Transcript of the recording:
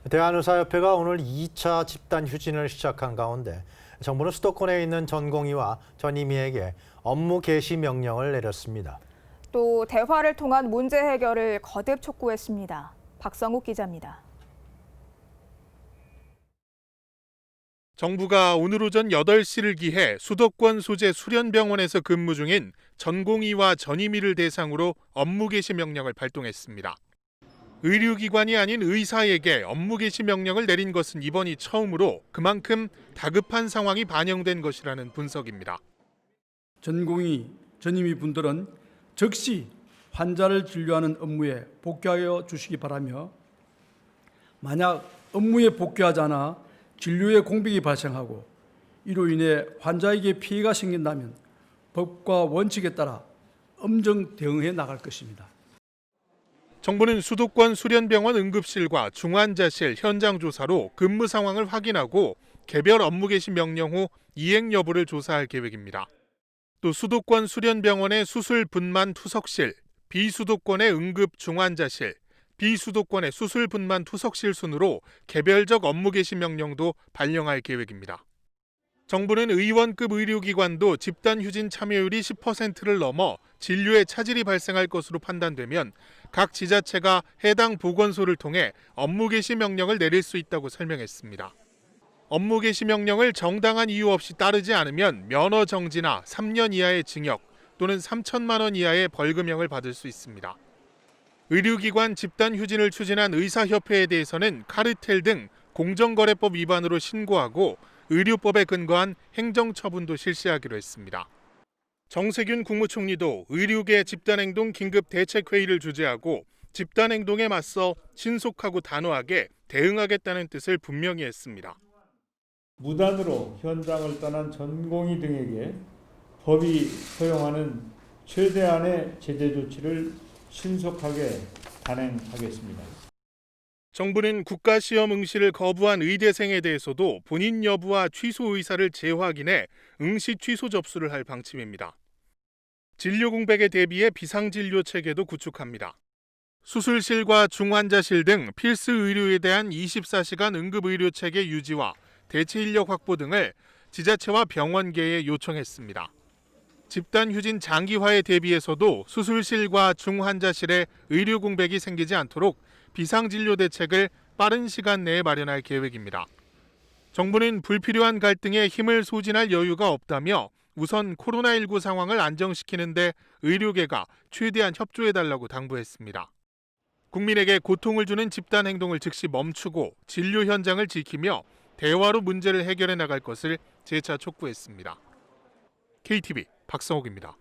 대한의사협회가 오늘 2차 집단 휴진을 시작한 가운데 정부는 수도권에 있는 전공의와 전임의에게 업무 개시 명령을 내렸습니다. 또 대화를 통한 문제 해결을 거듭 촉구했습니다. 박성욱 기자입니다. 정부가 오늘 오전 8시를 기해 수도권 소재 수련병원에서 근무 중인 전공의와 전임의를 대상으로 업무 개시 명령을 발동했습니다. 의료기관이 아닌 의사에게 업무 개시 명령을 내린 것은 이번이 처음으로 그만큼 다급한 상황이 반영된 것이라는 분석입니다. 전공의, 전임의 분들은 즉시 환자를 진료하는 업무에 복귀하여 주시기 바라며 만약 업무에 복귀하지 않아 진료에 공백이 발생하고 이로 인해 환자에게 피해가 생긴다면 법과 원칙에 따라 엄정 대응해 나갈 것입니다. 정부는 수도권 수련병원 응급실과 중환자실 현장 조사로 근무 상황을 확인하고 개별 업무 개시 명령 후 이행 여부를 조사할 계획입니다. 또 수도권 수련병원의 수술 분만 투석실, 비수도권의 응급 중환자실, 비수도권의 수술 분만 투석실 순으로 개별적 업무 개시 명령도 발령할 계획입니다. 정부는 의원급 의료기관도 집단 휴진 참여율이 10%를 넘어 진료에 차질이 발생할 것으로 판단되면 각 지자체가 해당 보건소를 통해 업무 개시 명령을 내릴 수 있다고 설명했습니다. 업무 개시 명령을 정당한 이유 없이 따르지 않으면 면허 정지나 3년 이하의 징역 또는 3천만 원 이하의 벌금형을 받을 수 있습니다. 의료기관 집단 휴진을 추진한 의사협회에 대해서는 카르텔 등 공정거래법 위반으로 신고하고 의료법에 근거한 행정처분도 실시하기로 했습니다. 정세균 국무총리도 의료계 집단행동 긴급대책회의를 주재하고 집단행동에 맞서 신속하고 단호하게 대응하겠다는 뜻을 분명히 했습니다. 무단으로 현장을 떠난 전공의 등에게 법이 허용하는 최대한의 제재 조치를 신속하게 단행하겠습니다. 정부는 국가시험 응시를 거부한 의대생에 대해서도 본인 여부와 취소 의사를 재확인해 응시 취소 접수를 할 방침입니다. 진료 공백에 대비해 비상진료 체계도 구축합니다. 수술실과 중환자실 등 필수 의료에 대한 24시간 응급의료 체계 유지와 대체 인력 확보 등을 지자체와 병원계에 요청했습니다. 집단 휴진 장기화에 대비해서도 수술실과 중환자실에 의료 공백이 생기지 않도록 비상진료 대책을 빠른 시간 내에 마련할 계획입니다. 정부는 불필요한 갈등에 힘을 소진할 여유가 없다며 우선 코로나19 상황을 안정시키는 데 의료계가 최대한 협조해달라고 당부했습니다. 국민에게 고통을 주는 집단 행동을 즉시 멈추고 진료 현장을 지키며 대화로 문제를 해결해 나갈 것을 재차 촉구했습니다. KTV 박성욱입니다.